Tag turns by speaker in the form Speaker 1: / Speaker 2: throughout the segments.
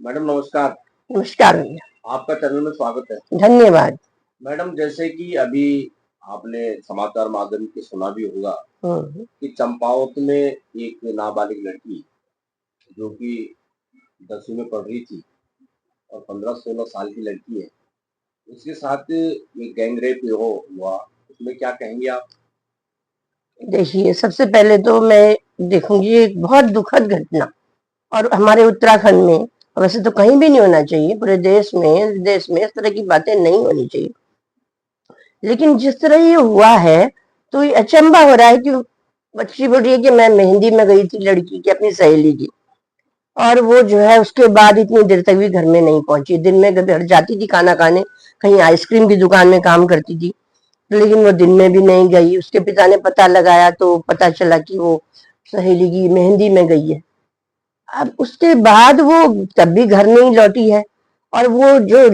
Speaker 1: Madam नमस्कार।
Speaker 2: नमस्कार भैया।
Speaker 1: आपका चैनल में स्वागत है।
Speaker 2: धन्यवाद।
Speaker 1: मैडम जैसे कि अभी आपने समाचार माध्यम से सुना भी होगा
Speaker 2: हम्म।
Speaker 1: कि चंपावत में एक नाबालिग लड़की जो कि 10वीं में पढ़ रही थी और 15-16 साल की लड़की है, उसके साथ ये गैंग रेप हुआ, उसमें क्या कहेंगे आप?
Speaker 2: देखिए, सबसे पहले तो मैं देखूंगी एक बहुत दुखद घटना। और हमारे उत्तराखंड में, वैसे तो कहीं भी नहीं होना चाहिए, पूरे देश में इस तरह की बातें नहीं होनी चाहिए, लेकिन जिस तरह ये हुआ है तो ये अचंभा हो रहा है कि बच्ची बोल रही है कि मैं मेहंदी में गई थी लड़की की, अपनी सहेली की, और वो जो है उसके बाद इतनी देर तक भी घर में नहीं पहुंची। दिन में घर जाती थी खाना खाने, कहीं आइसक्रीम की दुकान में काम करती थी, लेकिन वो दिन में भी नहीं गई। उसके पिता ने पता लगाया तो पता चला कि वो सहेली की मेहंदी में गई है। अब उसके बाद वो तब भी घर नहीं लौटी है, और वो जो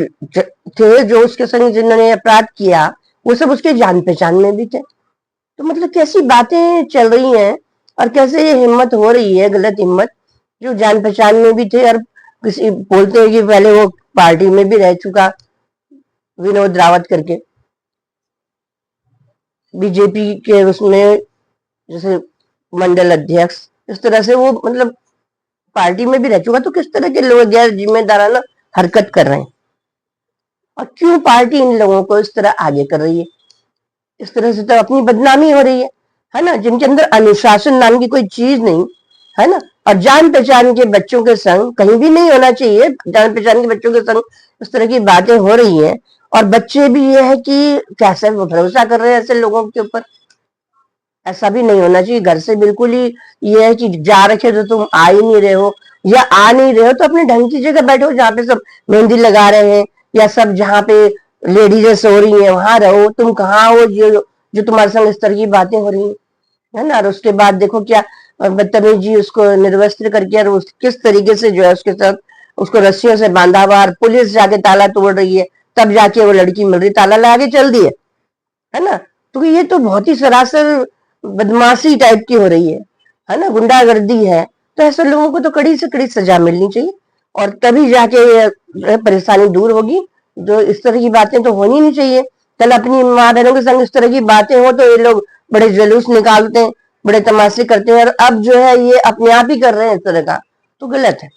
Speaker 2: थे जो उसके संग जिन्होंने अपराध किया, वो सब उसके जान पहचान में भी थे। तो मतलब कैसी बातें चल रही हैं, और कैसे ये हिम्मत हो रही है, गलत हिम्मत, जो जान पहचान में भी थे। और किसी बोलते हैं कि पहले वो पार्टी में भी रह चुका, विनोद रावत करके, बीजेपी के उसमें, जैसे मंडल अध्यक्ष, इस तरह से वो मतलब पार्टी में भी रह चुका। तो किस तरह के लोग गैर जिम्मेदाराना हरकत कर रहे हैं, और क्यों पार्टी इन लोगों को इस तरह आगे कर रही है? इस तरह से तो अपनी बदनामी हो रही है ना, जिनके अंदर अनुशासन नाम की कोई चीज नहीं है ना। और जान पहचान के बच्चों के संग कहीं भी नहीं होना चाहिए, जान पहचान के बच्चों के संग इस तरह की बातें हो रही हैं। और बच्चे भी ये है कि कैसे भरोसा कर रहे हैं ऐसे लोगों के ऊपर। ऐसा भी नहीं होना चाहिए। घर से बिल्कुल ही ये है कि जा रखे तो तुम आ ही नहीं रहे हो, या आ नहीं रहे हो तो अपने ढंग की जगह बैठो जहाँ पे सब मेहंदी लगा रहे हैं, या सब जहाँ पे लेडीजें सो रही हैं वहां रहो। तुम कहाँ हो जो तुम्हारे संग इस तरह की बातें हो रही है ना। और उसके बाद देखो क्या बदतमीजी, उसको निर्वस्त्र करके, और किस तरीके से जो है उसके साथ उसको रस्सियों से बांधा हुआ, और पुलिस जाके ताला तोड़ रही है, तब जाके वो लड़की मिल रही, ताला लगा के चल दी है ना। तो ये तो बहुत ही सरासर बदमाशी टाइप की हो रही है ना, गुंडागर्दी है। तो ऐसे लोगों को तो कड़ी से कड़ी सजा मिलनी चाहिए, और तभी जाके ये परेशानी दूर होगी। जो इस तरह की बातें तो होनी नहीं चाहिए। कल अपनी माँ बहनों के संग इस तरह की बातें हो तो ये लोग बड़े जुलूस निकालते हैं, बड़े तमाशे करते हैं, और अब जो है ये अपने आप ही कर रहे हैं इस तरह का, तो गलत है।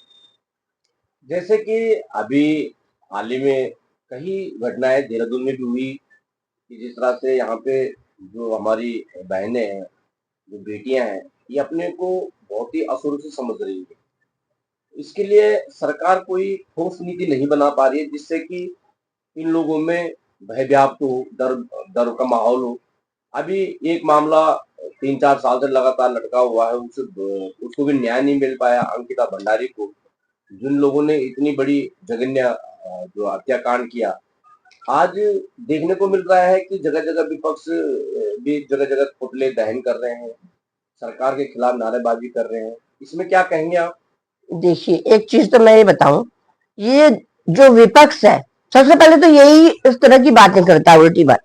Speaker 1: जैसे कि अभी हाल ही में कई घटनाएं देहरादून में भी हुई कि जिस तरह से यहाँ पे जो हमारी बहनें हैं, जो बेटियां हैं, ये अपने को बहुत ही असुरक्षित समझ रही है। इसके लिए सरकार कोई ठोस नीति नहीं बना पा रही है जिससे कि इन लोगों में भय व्याप्त हो, डर डर का माहौल हो। अभी एक मामला 3-4 साल से लगातार लटका हुआ है, उसको भी न्याय नहीं मिल पाया अंकिता भंडारी को, जिन लोगों ने इतनी बड़ी जघन्य जो हत्याकांड किया। आज देखने को मिल रहा है कि जगह-जगह विपक्ष भी जगह-जगह पुतले दहन कर रहे हैं, सरकार के खिलाफ नारेबाजी कर रहे हैं। इसमें क्या कहेंगे आप?
Speaker 2: देखिए, एक चीज तो मैं ये बताऊं, ये जो विपक्ष है, सबसे पहले तो यही इस तरह की बातें करता है, उल्टी बात।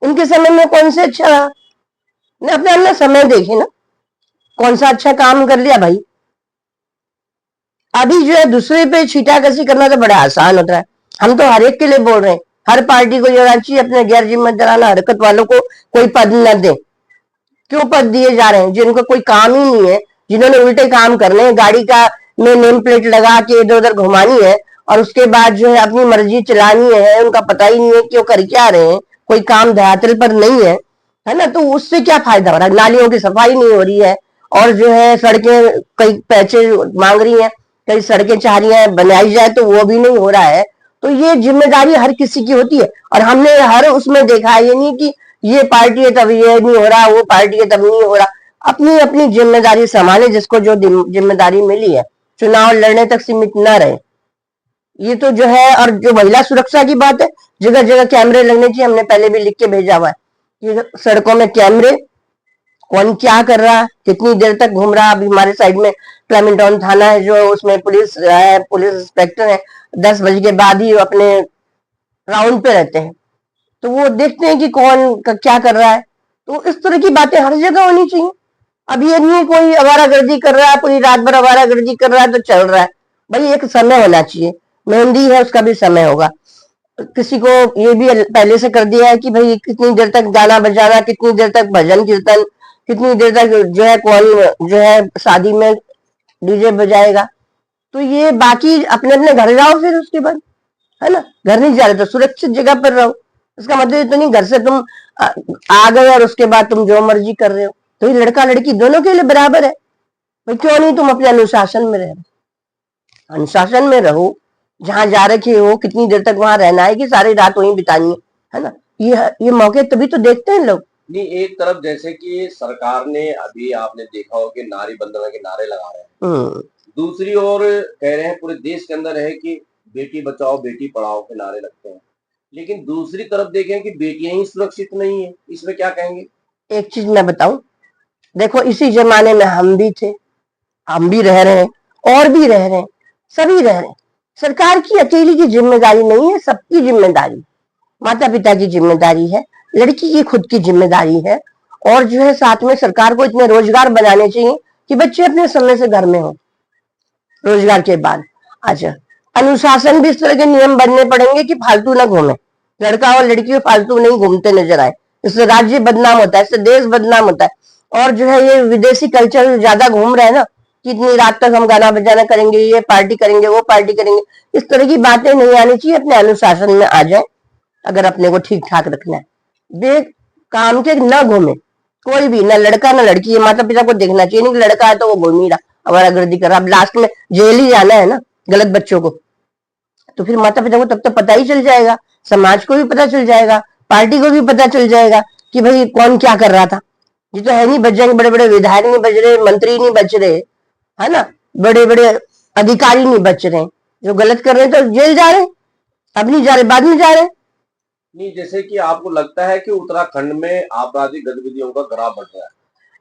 Speaker 2: इनके समय में कौन से अच्छा रहा? ने अपना अपना समय देखे ना, कौन सा अच्छा काम कर लिया भाई। अभी जो है दूसरे पे छीटाकशी करना तो बड़ा आसान होता है। हम तो हर एक के लिए बोल रहे हैं, हर पार्टी को ये चाहिए अपने गैर जिम्मेदाराना हरकत वालों को कोई पद न दे। क्यों पद दिए जा रहे हैं जिनको कोई काम ही नहीं है, जिन्होंने उल्टे काम करने हैं, गाड़ी का में नेम प्लेट लगा के इधर उधर घुमानी है, और उसके बाद जो है अपनी मर्जी चलानी है, उनका पता ही नहीं है कि वो कर क्या रहे हैं, कोई काम धरातल पर नहीं है ना। तो उससे क्या फायदा हो रहा है? नालियों की सफाई नहीं हो रही है, और जो है सड़कें कई पैसे मांग रही हैं, कई सड़कें चाह रही हैं बनाई जाए, तो वो भी नहीं हो रहा है। तो ये जिम्मेदारी हर किसी की होती है, और हमने हर उसमें देखा है, ये नहीं कि ये पार्टी है तब ये नहीं हो रहा, वो पार्टी है तब नहीं हो रहा। अपनी अपनी जिम्मेदारी संभाले, जिसको जो जिम्मेदारी मिली है, चुनाव लड़ने तक सीमित न रहे। ये तो जो है, और जो महिला सुरक्षा की बात है, जगह जगह कैमरे लगने चाहिए। हमने पहले भी लिख के भेजा हुआ है कि सड़कों में कैमरे, कौन क्या कर रहा है, कितनी देर तक घूम रहा है। अभी हमारे साइड में क्लेमेंटॉन थाना है, जो उसमें पुलिस है, पुलिस इंस्पेक्टर है, 10 बजे के बाद ही अपने राउंड पे रहते हैं, तो वो देखते हैं कि कौन क्या कर रहा है। तो इस तरह की बातें हर जगह होनी चाहिए। अब ये नहीं कोई आवारागर्दी कर रहा है, पूरी रात भर आवारागर्दी कर रहा है तो चल रहा है, भाई एक समय होना चाहिए, मेहंदी है उसका भी समय होगा। किसी को ये भी पहले से कर दिया है कि भाई कितनी देर तक गाना बजाना, कितनी देर तक भजन कीर्तन, कितनी देर तक जो है कौन जो है शादी में डीजे बजाएगा। तो ये बाकी अपने अपने घर जाओ फिर उसके बाद, है ना। घर नहीं जा रहे तो सुरक्षित जगह पर रहो। इसका मतलब ये तो नहीं घर से तुम आ, आ गए और उसके बाद तुम जो मर्जी कर रहे हो। तो ये लड़का लड़की दोनों के लिए बराबर है। भाई क्यों नहीं तुम अपने अनुशासन में रहो, अनुशासन में रहो। जहां जा रखे हो कितनी देर तक वहां रहना है कि सारी रात वहीं बितानी है ना। ये मौके तभी तो देखते हैं लोग।
Speaker 1: नहीं, एक तरफ जैसे कि सरकार ने अभी आपने देखा हो कि नारी वंदना के नारे लगा रहे हैं, दूसरी ओर कह रहे हैं पूरे देश के अंदर है कि बेटी बचाओ बेटी पढ़ाओ के नारे लगते हैं, लेकिन दूसरी तरफ देखें कि बेटियां ही सुरक्षित नहीं है, इसमें क्या कहेंगे?
Speaker 2: एक चीज मैं बताऊं, देखो इसी जमाने में हम भी थे, हम भी रह रहे हैं और भी रह रहे हैं, सभी रह रहे हैं। सरकार की अकेली की जिम्मेदारी नहीं है, सबकी जिम्मेदारी, माता पिता की जिम्मेदारी है, लड़की की खुद की जिम्मेदारी है। और जो है साथ में सरकार को इतने रोजगार बनाने चाहिए कि बच्चे अपने समय से घर में हो। रोजगार के बाद अच्छा अनुशासन भी इस तरह के नियम बनने पड़ेंगे कि फालतू ना घूमे, लड़का और लड़की फालतू नहीं घूमते नजर आए। इससे राज्य बदनाम होता है, इससे देश बदनाम होता है। और जो है ये विदेशी कल्चर ज्यादा घूम रहे हैं ना, कि इतनी रात तक हम गाना बजाना करेंगे, ये पार्टी करेंगे, वो पार्टी करेंगे, इस तरह की बातें नहीं आनी चाहिए। अपने अनुशासन में आ जाए अगर अपने को ठीक ठाक रखना है। बे काम के न घूमे कोई भी, ना लड़का ना लड़की। ये माता पिता को देखना चाहिए नहीं कि लड़का है तो वो घूम ही रहा आवारागर्दी कर रहा, अब लास्ट में जेल ही जाना है ना गलत बच्चों को। तो फिर माता पिता को तब तो पता ही चल जाएगा, समाज को भी पता चल जाएगा, पार्टी को भी पता चल जाएगा कि भाई कौन क्या कर रहा था। ये तो है नहीं बच जाएंगे, बड़े बड़े विधायक नहीं बच रहे, मंत्री नहीं बच रहे, है ना, बड़े बड़े अधिकारी नहीं बच रहे, जो गलत कर रहे हैं तो जेल जा रहे हैं, अब नहीं जा रहे बाद में जा रहे हैं।
Speaker 1: नहीं, जैसे कि आपको लगता है कि उत्तराखंड में आपराधिक गतिविधियों का ग्राफ बढ़ रहा है?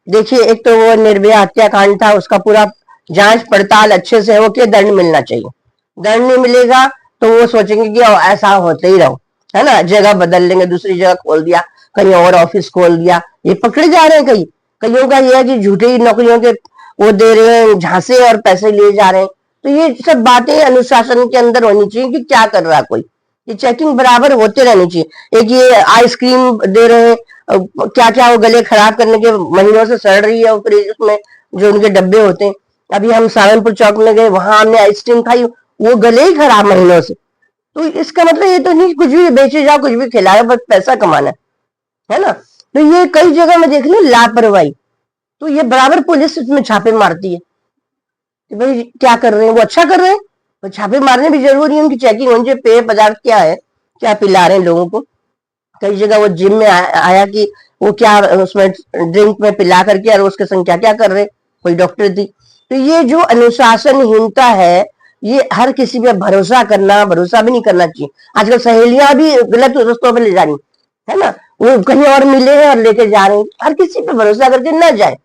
Speaker 2: देखिए एक तो वो निर्भया हत्याकांड था, उसका पूरा जांच पड़ताल अच्छे से हो के दंड मिलना चाहिए। दंड नहीं मिलेगा तो वो सोचेंगे कि ऐसा होते ही रहो, है ना, जगह बदल लेंगे, दूसरी जगह खोल दिया, कहीं और ऑफिस खोल दिया। ये पकड़े जा रहे हैं कई, कईयों का ये है कि झूठी नौकरियों के वो दे रहे हैं झांसे और पैसे लिए जा रहे हैं। तो ये सब बातें अनुशासन के अंदर होनी चाहिए कि क्या कर रहा कोई, ये चेकिंग बराबर होते रहनी चाहिए। एक ये आइसक्रीम दे रहे हैं, क्या क्या वो गले खराब करने के महीनों से सड़ रही है फ्रिज में जो उनके डब्बे होते हैं। अभी हम सावनपुर चौक में गए, वहां हमने आइसक्रीम खाई, वो गले ही खराब महीनों से। तो इसका मतलब ये तो नहीं कुछ भी बेचे जाओ कुछ भी खिलाओ, बस पैसा कमाना है ना। तो ये कई जगह में देख लो लापरवाही। तो ये बराबर पुलिस इसमें छापे मारती है कि भाई क्या कर रहे हैं, वो अच्छा कर रहे हैं, तो छापे मारने भी जरूरी है, उनकी चेकिंग होनी चाहिए, पेय पदार्थ क्या है, क्या पिला रहे हैं लोगों को। कई जगह वो जिम में आया कि वो क्या उसमें ड्रिंक में पिला करके और उसके संग क्या क्या कर रहे, कोई डॉक्टर थी। तो ये जो अनुशासनहीनता है, ये हर किसी पे भरोसा करना, भरोसा भी नहीं करना चाहिए। आजकल सहेलियां भी गलत रस्तों पे ले जा रही है ना, वो कहीं और मिले हैं और लेके जा रहे हैं। हर किसी पे भरोसा करके ना जाए,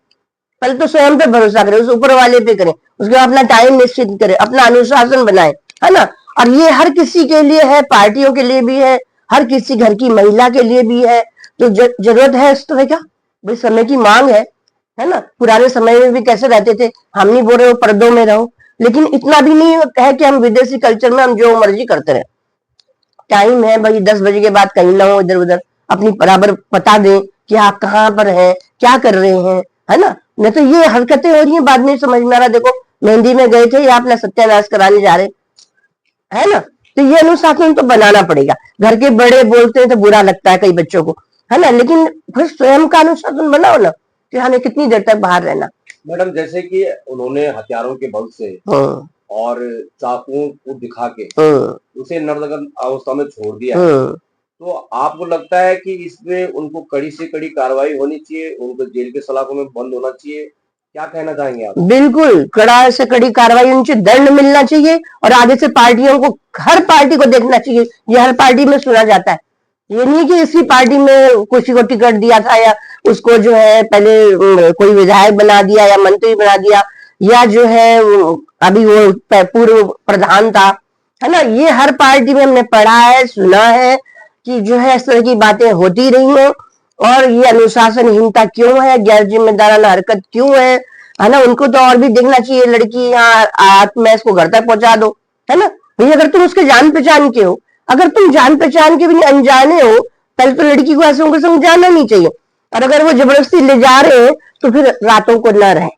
Speaker 2: पहले तो स्वयं पे भरोसा करें, उस ऊपर वाले पे करें, उसके बाद अपना टाइम निश्चित करें, अपना अनुशासन बनाए, है ना। और ये हर किसी के लिए है, पार्टियों के लिए भी है, हर किसी घर की महिला के लिए भी है। तो जरूरत है इस तरह का, भाई समय की मांग है ना। पुराने समय में भी कैसे रहते थे, हम नहीं बोल रहे हो पर्दों में रहो, लेकिन इतना भी नहीं है कि हम विदेशी कल्चर में हम जो मर्जी करते रहे। टाइम है भाई, 10 बजे के बाद कहीं ना हो इधर उधर, अपनी बराबर बता दें कि आप कहाँ पर हैं, क्या कर रहे हैं, है ना। नहीं तो ये हरकतें हो रही हैं, बाद में समझ में आ रहा, देखो मेहंदी में गए थे, ये अपना सत्यानाश कराने जा रहे, है ना। तो ये अनुशासन तो बनाना पड़ेगा। घर के बड़े बोलते हैं तो बुरा लगता है कई बच्चों को, है ना, लेकिन फिर स्वयं का अनुशासन बनाओ ना कि हमें कितनी देर तक बाहर रहना।
Speaker 1: मैडम, जैसे कि उन्होंने हथियारों के बल से और चाकुओं को दिखा के उसे नर्दगन अवस्था में छोड़ दिया है, तो आपको लगता है कि इसमें उनको कड़ी से कड़ी कार्रवाई होनी चाहिए, उनको जेल के सलाखों में बंद होना चाहिए, क्या कहना चाहेंगे आप?
Speaker 2: बिल्कुल कड़ा से कड़ी कार्रवाई होनी चाहिए, दंड मिलना चाहिए। और आगे से पार्टियों को, हर पार्टी को देखना चाहिए, ये हर पार्टी में सुना जाता है। ये नहीं कि इसी पार्टी में किसी को टिकट दिया था या उसको जो है पहले कोई विधायक बना दिया या मंत्री बना दिया, या जो है अभी वो पूर्व प्रधान था, है ना। ये हर पार्टी में हमने पढ़ा है, सुना है कि जो है इस तरह की बातें होती रही हैं। और ये अनुशासनहीनता क्यों है, गैर जिम्मेदाराना हरकत क्यों है, है ना। उनको तो और भी देखना चाहिए, लड़की यहाँ आठ मैं इसको घर तक पहुंचा दो, है ना। भाई अगर तुम उसके जान पहचान के हो, अगर तुम जान पहचान के भी नहीं अनजाने हो, पहले तो लड़की को ऐसे उनके संग जाना नहीं चाहिए। और अगर वो जबरदस्ती ले जा रहे हैं तो फिर रातों को न रहे।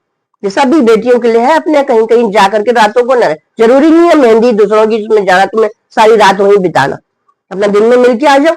Speaker 2: ये सब भी बेटियों के लिए है, अपने कहीं कहीं जाकर के रातों को न रहे। जरूरी नहीं है मेहंदी दूसरों की इसमें जाना, तुम्हें सारी रात वहीं बिताना, अपना दिन में मिल के आ जाओ,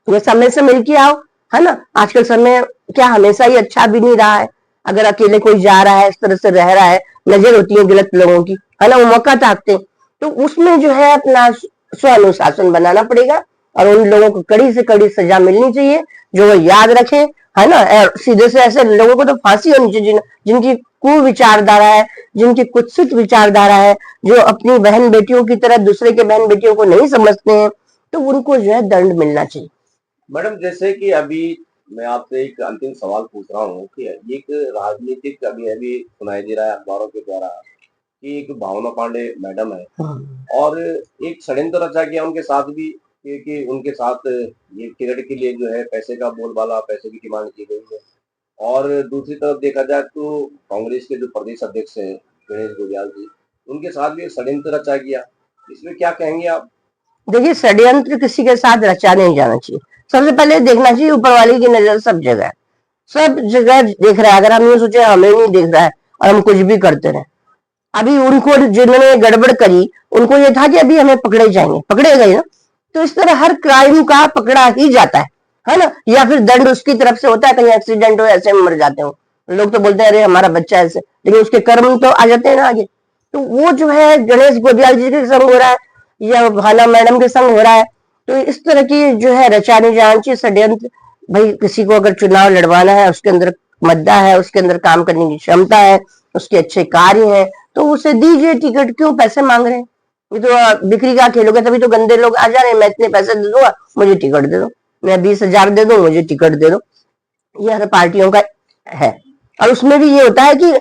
Speaker 2: ये समय से मिल के आओ, है ना। आजकल समय क्या हमेशा ही अच्छा भी नहीं रहा है। अगर अकेले कोई जा रहा है, इस तरह से रह रहा है, नजर होती है गलत लोगों की, है ना, वो मौका ताकते हैं। तो उसमें जो है अपना स्व अनुशासन बनाना पड़ेगा और उन लोगों को कड़ी से कड़ी सजा मिलनी चाहिए, जो वो याद रखे, है ना। और सीधे से ऐसे लोगों को तो फांसी होनी चाहिए जिनकी कुविचारधारा है, जिनकी कुत्सित विचारधारा है, जो अपनी बहन बेटियों की तरह दूसरे के बहन बेटियों को नहीं समझते हैं, तो उनको जो है दंड मिलना चाहिए।
Speaker 1: मैडम, जैसे कि अभी मैं आपसे एक अंतिम सवाल पूछ रहा हूँ कि एक राजनीतिक अभी अभी सुनाई दे रहा है अखबारों के द्वारा कि एक भावना पांडे मैडम है और एक षड्यंत्र रचा गया उनके साथ भी कि उनके साथ ये टिकट के लिए जो है पैसे का बोलबाला, पैसे की डिमांड की गई है। और दूसरी तरफ देखा जाए तो कांग्रेस के जो प्रदेश अध्यक्ष हैं गणेश गोयल जी, उनके साथ भी एक षड्यंत्र रचा गया। इसमें क्या कहेंगे आप?
Speaker 2: देखिए, षड्यंत्र किसी के साथ रचा नहीं जाना चाहिए। सबसे पहले देखना चाहिए ऊपर वाले की नजर सब जगह है, सब जगह देख रहा है। अगर हम ये सोचे हमें नहीं देख रहा है और हम कुछ भी करते रहे, अभी उनको जिन्होंने गड़बड़ करी उनको ये था कि अभी हमें पकड़े जाएंगे, पकड़े गए ना। तो इस तरह हर क्राइम का पकड़ा ही जाता है ना। या फिर दंड उसकी तरफ से होता है, कहीं एक्सीडेंट हो ऐसे में मर जाते हो, लोग तो बोलते हैं अरे हमारा बच्चा ऐसे, लेकिन उसके कर्म तो आ जाते हैं ना आगे। तो वो जो है गणेश गोदियाल जी के संग हो रहा है या भाला मैडम के संग हो रहा है। तो इस तरह की जो है रचाने जान चाहिए षड्यंत्र। भाई किसी को अगर चुनाव लड़वाना है, उसके अंदर मद्दा है, उसके अंदर काम करने की क्षमता है, उसके अच्छे कार्य हैं, तो उसे दीजिए टिकट। क्यों पैसे मांग रहे हैं? ये तो बिक्री का खेल हो गया। तभी तो गंदे लोग आ जा रहे हैं, मैं इतने पैसे दे दूंगा मुझे टिकट दे दो, मैं 20,000 दे दूं मुझे टिकट दे दो। ये हर पार्टियों का है। और उसमें भी ये होता है कि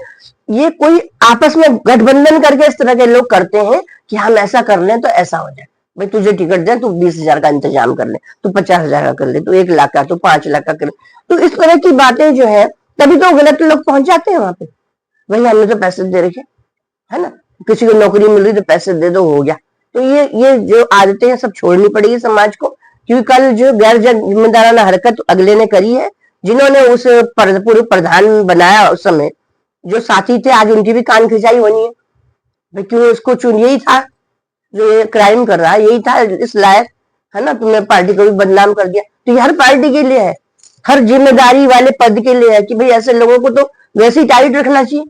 Speaker 2: ये कोई आपस में गठबंधन करके इस तरह के लोग करते हैं कि हम ऐसा कर लें तो ऐसा हो जाए। भाई तुझे टिकट दे, तू 20,000 का इंतजाम कर ले, तू 50,000 का कर ले, तू 1 लाख का, तू 5 लाख का कर ले। तो इस तरह की बातें जो है, तभी तो गलत लोग पहुंच जाते हैं वहां पे। भाई हमने तो पैसे दे रखे, है ना, किसी को नौकरी मिल रही तो पैसे दे दो, हो गया। तो ये जो आदतें हैं सब छोड़नी पड़ेगी समाज को, क्योंकि कल जो गैर जिम्मेदाराना हरकत अगले ने करी है, जिन्होंने उस पूर्व प्रधान बनाया उस समय, जो साथी थे आज उनकी भी कान खिंचाई होनी है। भाई क्यों उसको चुन, यही था जो ये क्राइम कर रहा है, यही था इस लायक, है ना। तुमने पार्टी को भी बदनाम कर दिया। तो ये हर पार्टी के लिए है, हर जिम्मेदारी वाले पद के लिए है कि भाई ऐसे लोगों को तो वैसे ही टाइट रखना चाहिए।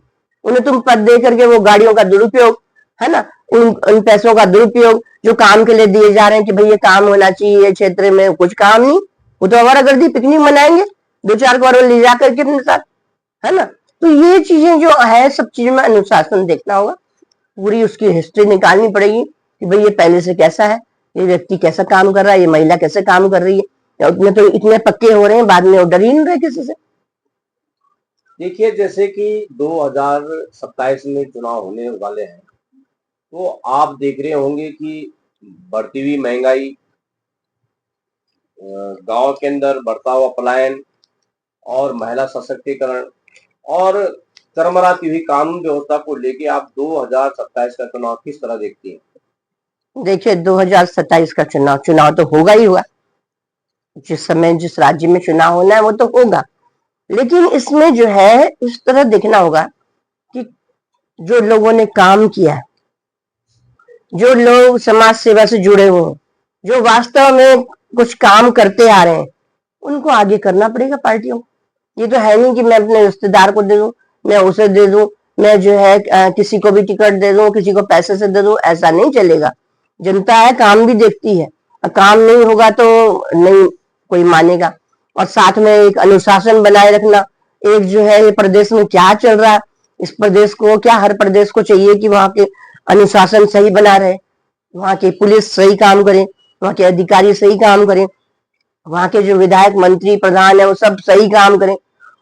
Speaker 2: उन्हें तुम पद दे करके वो गाड़ियों का दुरुपयोग, है ना, उन पैसों का दुरुपयोग जो काम के लिए दिए जा रहे हैं कि भाई ये काम होना चाहिए क्षेत्र में, कुछ काम नहीं। वो तो आवारागर्दी पिकनिक मनाएंगे 2-4 करोड़ ले जा करके अपने साथ, है ना। तो ये चीजें जो है, सब चीजों में अनुशासन देखना होगा, पूरी उसकी हिस्ट्री निकालनी पड़ेगी कि भाई ये पहले से कैसा है, ये व्यक्ति कैसा काम कर रहा है, ये महिला कैसे काम कर रही है, या उसमें तो इतने पक्के हो रहे हैं बाद में वो डर ही नहीं रहे किसी से।
Speaker 1: देखिए, जैसे कि 2027 में चुनाव होने वाले हैं, तो आप देख रहे होंगे कि बढ़ती हुई महंगाई, गांव के अंदर बढ़ता हुआ पलायन और महिला सशक्तिकरण और चरमराती हुई कानून व्यवस्था को लेके आप 2027 का चुनाव किस तरह देखती हैं?
Speaker 2: देखिए 2027 का चुनाव तो होगा ही हुआ। जिस समय जिस राज्य में चुनाव होना है वो तो होगा, लेकिन इसमें जो है इस तरह देखना होगा कि जो लोगों ने काम किया, जो लोग समाज सेवा से जुड़े हुए, जो वास्तव में कुछ काम करते आ रहे हैं, उनको आगे करना पड़ेगा पार्टियों को। ये तो है नहीं कि मैं अपने रिश्तेदार को दे दूं, मैं उसे दे दूं, मैं जो है किसी को भी टिकट दे दूं, किसी को पैसे से दे दूं, ऐसा नहीं चलेगा। जनता है, काम भी देखती है, काम नहीं होगा तो नहीं कोई मानेगा। और साथ में एक अनुशासन बनाए रखना, एक जो है ये प्रदेश में क्या चल रहा है, इस प्रदेश को क्या, हर प्रदेश को चाहिए कि वहां के अनुशासन सही बना रहे, वहां की पुलिस सही काम करे, वहां के अधिकारी सही काम करें, वहां के जो विधायक मंत्री प्रधान है वो सब सही काम करें।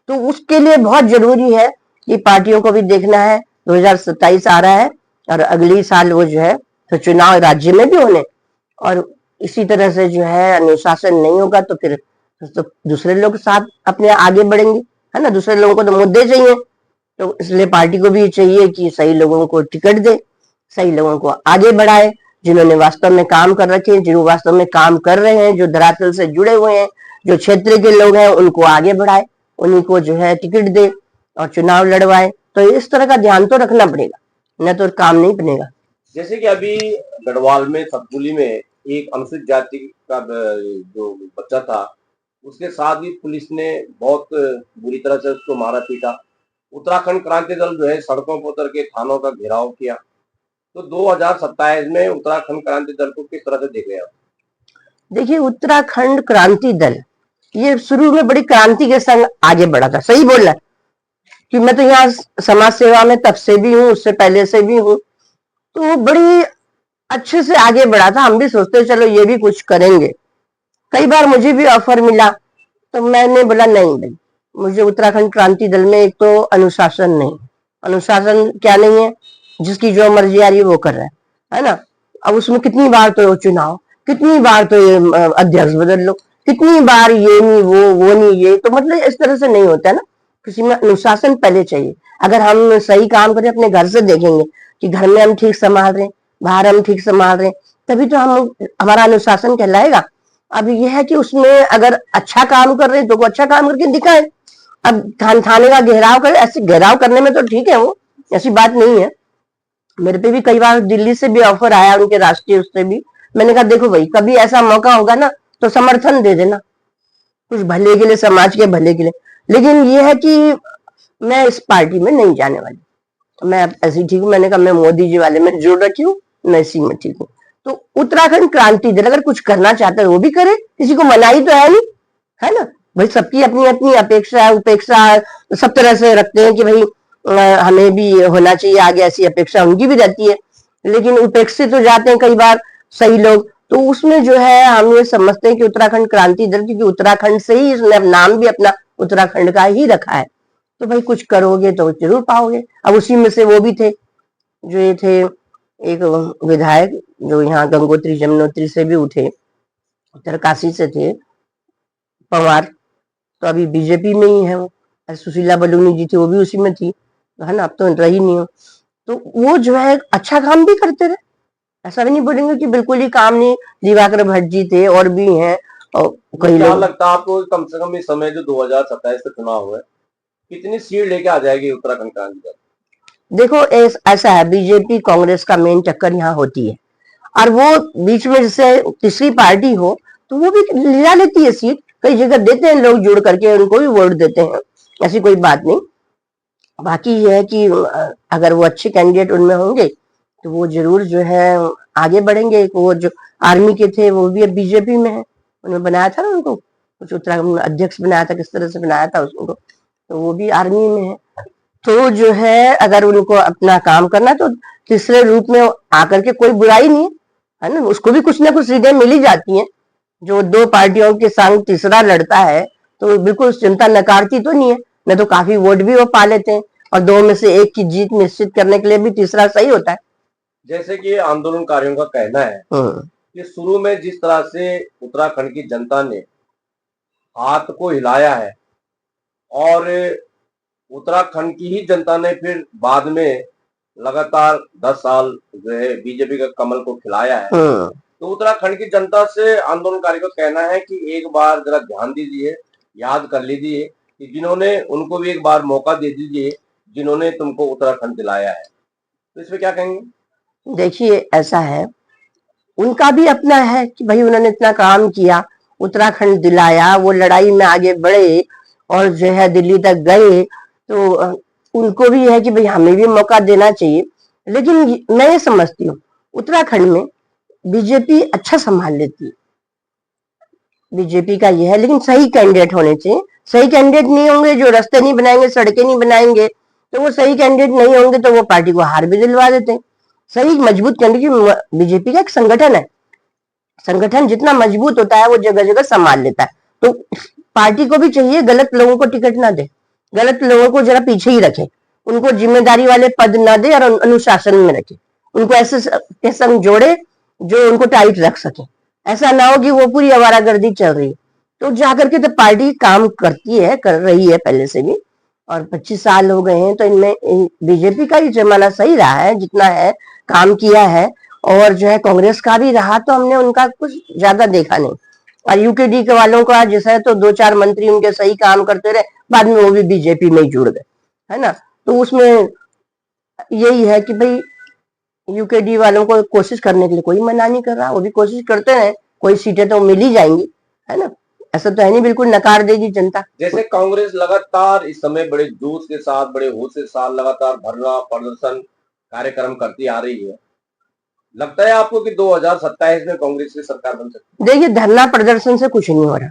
Speaker 2: तो उसके लिए बहुत जरूरी है कि पार्टियों को भी देखना है। 2027 आ रहा है और अगली साल वो जो है तो चुनाव राज्य में भी होने, और इसी तरह से जो है अनुशासन नहीं होगा तो फिर तो दूसरे लोग साथ अपने आगे बढ़ेंगे, है ना। दूसरे लोगों को तो मुद्दे चाहिए, तो इसलिए पार्टी को भी चाहिए कि सही लोगों को टिकट दे, सही लोगों को आगे बढ़ाए, जिन्होंने वास्तव में काम कर रखे हैं, जो वास्तव में काम कर रहे हैं, जो धरातल से जुड़े हुए हैं, जो क्षेत्र के लोग हैं, उनको आगे बढ़ाए, उन्हीं को जो है टिकट दे और चुनाव लड़वाए। तो इस तरह का ध्यान तो रखना पड़ेगा, न तो काम नहीं बनेगा।
Speaker 1: जैसे कि अभी गढ़वाल में सतपुली में एक अनुसूचित जाति का जो बच्चा था, उसके साथ भी पुलिस ने बहुत बुरी तरह से उसको मारा पीटा। उत्तराखंड क्रांति दल जो है सड़कों पर उतर के थानों का घेराव किया। तो 2027 में उत्तराखंड क्रांति दल को किस तरह से देख रहे हैं आप?
Speaker 2: देखिए, उत्तराखंड क्रांति दल ये शुरू में बड़ी क्रांति के संग आगे बढ़ा था, सही बोल रहा है कि मैं तो यहाँ समाज सेवा में तब से भी हूँ, उससे पहले से भी हूँ, तो बड़ी अच्छे से आगे बढ़ा था। हम भी सोचते चलो ये भी कुछ करेंगे। कई बार मुझे भी ऑफर मिला, तो मैंने बोला नहीं भाई, मुझे उत्तराखंड क्रांति दल में एक तो अनुशासन नहीं, अनुशासन क्या नहीं है, जिसकी जो मर्जी आ रही है वो कर रहा है ना। अब उसमें कितनी बार तो चुनाव, कितनी बार तो ये अध्यक्ष बदल लो, कितनी बार ये नहीं वो नहीं ये, तो मतलब इस तरह से नहीं होता है ना। किसी में अनुशासन पहले चाहिए। अगर हम सही काम करें, अपने घर से देखेंगे कि घर में हम ठीक संभाल रहे हैं, बाहर हम ठीक संभाल रहे हैं, तभी तो हम हमारा अनुशासन कहलाएगा। अब यह है कि उसमें अगर अच्छा काम कर रहे हैं तो वो अच्छा काम करके दिखाए। अब थाने का घेराव करे, ऐसे घेराव करने में तो ठीक है, वो ऐसी बात नहीं है। मेरे पे भी कई बार दिल्ली से भी ऑफर आया, उनके राष्ट्रीय उससे भी। मैंने कहा देखो भाई, कभी ऐसा मौका होगा ना तो समर्थन दे देना, कुछ भले के लिए, समाज के भले के लिए। लेकिन ये है कि मैं इस पार्टी में नहीं जाने वाली, मैं ऐसी ठीक हूँ। मैंने कहा मैं मोदी जी वाले में जुड़ रखी हूँ, मैं इसी में ठीक हूँ। तो उत्तराखंड क्रांति दल अगर कुछ करना चाहता है वो भी करे, किसी को मनाही तो है नहीं, है ना भाई। सबकी अपनी अपनी अपेक्षा उपेक्षा सब तरह से रखते हैं कि भाई हमें भी होना चाहिए आगे, ऐसी अपेक्षा उनकी भी रहती है। लेकिन उपेक्षित हो जाते हैं कई बार सही लोग, तो उसमें जो है हम ये समझते हैं कि उत्तराखंड क्रांति दल, क्योंकि उत्तराखंड से ही इसने नाम भी अपना उत्तराखंड का ही रखा है, तो भाई कुछ करोगे तो जरूर पाओगे। अब उसी में से वो भी थे, जो ये थे एक विधायक जो यहाँ गंगोत्री जमुनोत्री से भी उठे, उत्तरकाशी से थे, पवार, तो अभी बीजेपी में ही है वो। सुशीला बलूनी जी थी, वो भी उसी में थी, तो है ना, अब तो रही नहीं हो। तो वो जो है अच्छा काम भी करते रहे, ऐसा भी नहीं बोलेंगे कि बिल्कुल ही काम नहीं। दिवाकर भट्ट जी थे और भी हैं, और कई
Speaker 1: क्या
Speaker 2: लोग।
Speaker 1: लगता है आपको कम से कम इस समय जो 2027 का चुनाव हुआ है, कितनी सीट लेके आ जाएगी उत्तराखंड क्रांति दल?
Speaker 2: देखो ऐसा है, बीजेपी कांग्रेस का मेन टक्कर यहाँ होती है, और वो बीच में जैसे तीसरी पार्टी हो तो वो भी लिया लेती है सीट। कई जगह देते हैं लोग जुड़ करके, उनको भी वोट देते हैं, ऐसी कोई बात नहीं। बाकी ये है कि अगर वो अच्छे कैंडिडेट उनमें होंगे तो वो जरूर जो है आगे बढ़ेंगे। वो जो आर्मी के थे वो भी अब बीजेपी में है, उन्होंने बनाया था ना उनको, कुछ उत्तराखंड अध्यक्ष बनाया था, किस तरह से बनाया था उसको, तो वो भी आर्मी में है। तो जो है अगर उनको अपना काम करना तो तीसरे रूप में आकर के कोई बुराई नहीं है ना, उसको भी कुछ ना कुछ सीटें मिल ही जाती हैं। जो दो पार्टियों के संग तीसरा लड़ता है तो बिल्कुल चिंता नकारती तो नहीं है, न तो काफी वोट भी वो पा लेते हैं, और दो में से एक की जीत निश्चित करने के लिए भी तीसरा सही होता है।
Speaker 1: जैसे कि आंदोलनकारियों का कहना है कि शुरू में जिस तरह से उत्तराखंड की जनता ने हाथ को हिलाया है, और उत्तराखंड की ही जनता ने फिर बाद में लगातार 10 साल जो है बीजेपी का कमल को खिलाया है, तो उत्तराखंड की जनता से आंदोलनकारी का कहना है कि एक बार जरा ध्यान दीजिए, याद कर लीजिए कि जिन्होंने, उनको भी एक बार मौका दे दीजिए जिन्होंने तुमको उत्तराखंड दिलाया है। तो इसमें क्या कहेंगे?
Speaker 2: देखिए ऐसा है, उनका भी अपना है कि भाई उन्होंने इतना काम किया, उत्तराखंड दिलाया, वो लड़ाई में आगे बढ़े और जो है दिल्ली तक गए, तो उनको भी है कि भाई हमें भी मौका देना चाहिए। लेकिन मैं ये समझती हूँ उत्तराखंड में बीजेपी अच्छा संभाल लेती है, बीजेपी का ये है। लेकिन सही कैंडिडेट होने चाहिए, सही कैंडिडेट नहीं होंगे, जो रास्ते नहीं बनाएंगे, सड़कें नहीं बनाएंगे, तो वो सही कैंडिडेट नहीं होंगे तो वो पार्टी को हार भी दिलवा देते हैं। सही मजबूत कैंडिडेट, बीजेपी का एक संगठन है, संगठन जितना मजबूत होता है वो जगह जगह संभाल लेता है। तो पार्टी को भी चाहिए गलत लोगों को टिकट ना दे, गलत लोगों को जरा पीछे ही रखे, उनको जिम्मेदारी वाले पद ना दे और अनुशासन में रखे, उनको ऐसे के संग जोड़े जो उनको टाइट रख सके। ऐसा ना हो कि वो पूरी आवारागर्दी चल रही है। तो जाकर के तो पार्टी काम करती है, कर रही है पहले से भी, और 25 साल हो गए हैं, तो इनमें बीजेपी का ही जमाना सही रहा है, जितना है काम किया है। और जो है कांग्रेस का भी रहा, तो हमने उनका कुछ ज्यादा देखा नहीं। और यूकेडी के वालों का जैसा है, तो 2-4 मंत्री उनके सही काम करते रहे, बाद में वो भी बीजेपी में ही जुड़ गए, है ना। तो उसमें यही है कि भाई यूकेडी वालों को कोशिश करने के लिए कोई मना नहीं कर रहा, वो भी कोशिश करते हैं, कोई सीटें तो मिल ही जाएंगी, है ना। ऐसा तो है नहीं बिल्कुल नकार देगी जनता।
Speaker 1: जैसे कांग्रेस लगातार इस समय बड़े जोश के साथ, बड़े होश के साथ लगातार धरना प्रदर्शन कार्यक्रम करती आ रही है, लगता है आपको कि 2027 में कांग्रेस की सरकार बन सकती
Speaker 2: है? देखिए, धरना प्रदर्शन से कुछ नहीं हो रहा।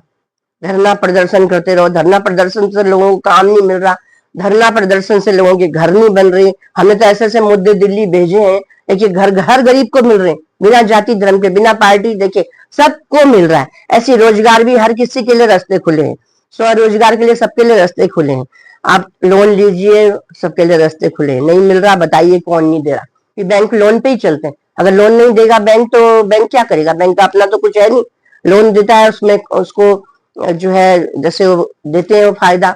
Speaker 2: धरना प्रदर्शन करते रहो, धरना प्रदर्शन से लोगों को काम नहीं मिल रहा, धरना प्रदर्शन से लोगों के घर नहीं बन रहे। हमने तो ऐसे ऐसे मुद्दे दिल्ली भेजे हैं, देखिए घर हर गरीब को मिल रहे हैं, बिना जाति धर्म के, बिना पार्टी देखे सबको मिल रहा है। ऐसी रोजगार भी हर किसी के लिए रास्ते खुले हैं, स्वरोजगार के लिए सबके लिए रास्ते खुले हैं। आप लोन लीजिए, सबके लिए रास्ते खुले हैं। नहीं मिल रहा, बताइए कौन नहीं दे रहा? कि बैंक लोन पे ही चलते हैं। अगर लोन नहीं देगा बैंक, तो बैंक क्या करेगा? बैंक का अपना तो कुछ है नहीं। लोन देता है, उसमें उसको जो है जैसे वो देते हैं वो फायदा,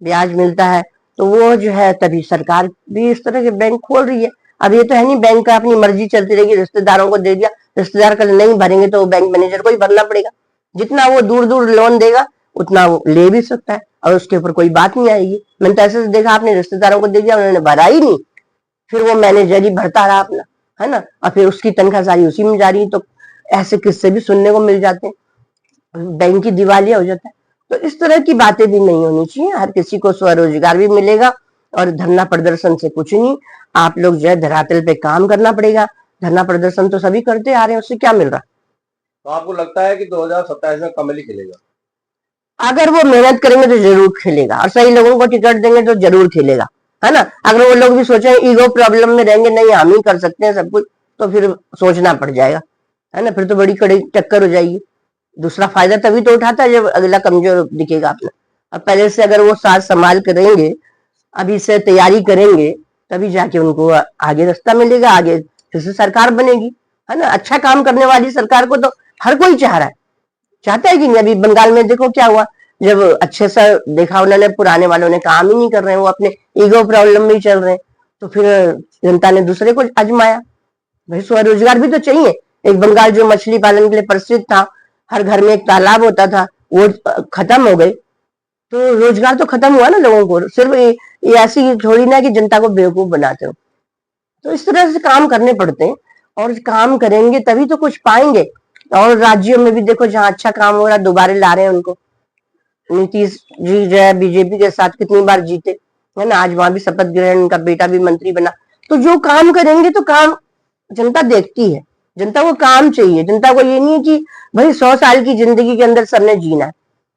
Speaker 2: ब्याज मिलता है, तो वो जो है तभी सरकार भी इस तरह के बैंक खोल रही है। अब ये तो है नहीं बैंक का अपनी मर्जी चलती रहेगी, रिश्तेदारों को दे दिया, रिश्तेदार कल नहीं भरेंगे तो बैंक मैनेजर को ही भरना पड़ेगा। जितना वो दूर दूर लोन देगा उतना वो ले भी सकता है, और उसके ऊपर कोई बात नहीं आएगी। मैंने तो ऐसे देखा, आपने रिश्तेदारों को दे दिया, उन्होंने भरा ही नहीं, फिर वो मैनेजर ही भरता रहा अपना, है ना, और फिर उसकी तनख्वाह सारी उसी में जा रही है। तो ऐसे किस्से भी सुनने को मिल जाते हैं, बैंक की दिवालिया हो जाता है। तो इस तरह की बातें भी नहीं होनी चाहिए। हर किसी को स्वरोजगार भी मिलेगा, और धरना प्रदर्शन से कुछ नहीं। आप लोग जो है धरातल पे काम करना पड़ेगा। धरना प्रदर्शन तो सभी करते आ रहे हैं, उससे क्या मिल रहा?
Speaker 1: तो आपको लगता है कि 2027 में कमल ही खिलेगा?
Speaker 2: अगर वो मेहनत करेंगे तो जरूर खेलेगा, और सही लोगों को टिकट देंगे तो जरूर खेलेगा, है ना। अगर वो लोग भी सोचे ईगो प्रॉब्लम में रहेंगे, नहीं हम ही कर सकते हैं सब कुछ, तो फिर सोचना पड़ जाएगा, है ना। फिर तो बड़ी कड़ी टक्कर हो जाएगी। दूसरा फायदा तभी तो उठाता है जब अगला कमजोर दिखेगा अपना। अब पहले से अगर वो साथ संभाल करेंगे, अभी से तैयारी करेंगे, तभी जाके उनको आगे रास्ता मिलेगा, आगे फिर से सरकार बनेगी, है ना। अच्छा काम करने वाली सरकार को तो हर कोई चाह रहा है, चाहता है कि नहीं? अभी बंगाल में देखो क्या हुआ, जब अच्छे से देखा उन्होंने, पुराने वालों ने काम ही नहीं कर रहे हैं, वो अपने ईगो प्रॉब्लम में ही चल रहे हैं, तो फिर जनता ने दूसरे को आजमाया। भाई स्वरोजगार भी तो चाहिए। एक बंगाल जो मछली पालन के लिए प्रसिद्ध था, हर घर में एक तालाब होता था, वो खत्म हो गई, तो रोजगार तो खत्म हुआ ना लोगों को। सिर्फ ये ऐसी थोड़ी ना कि जनता को बेवकूफ बनाते हो। तो इस तरह से काम करने पड़ते हैं, और काम करेंगे तभी तो कुछ पाएंगे। और राज्यों में भी देखो, जहाँ अच्छा काम हो रहा है दोबारा ला रहे हैं उनको। नीतीश जी जो है बीजेपी के साथ कितनी बार जीते, है ना। आज वहां भी शपथ ग्रहण, उनका बेटा भी मंत्री बना। तो जो काम करेंगे तो काम जनता देखती है, जनता को काम चाहिए। जनता को ये नहीं है कि भाई 100 साल की जिंदगी के अंदर सबने जीना है,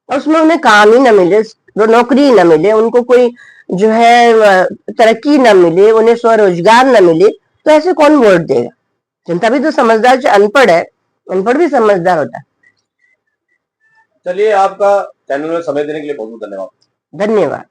Speaker 2: और उसमें उन्हें काम ही ना मिले, नौकरी ना मिले, उनको कोई जो है तरक्की ना मिले, उन्हें स्वरोजगार ना मिले, तो ऐसे कौन वोट देगा? जनता भी तो समझदार, जो अनपढ़ है, अनपढ़ भी समझदार होता है।
Speaker 1: चलिए, आपका चैनल में समय देने के लिए बहुत बहुत धन्यवाद।
Speaker 2: धन्यवाद।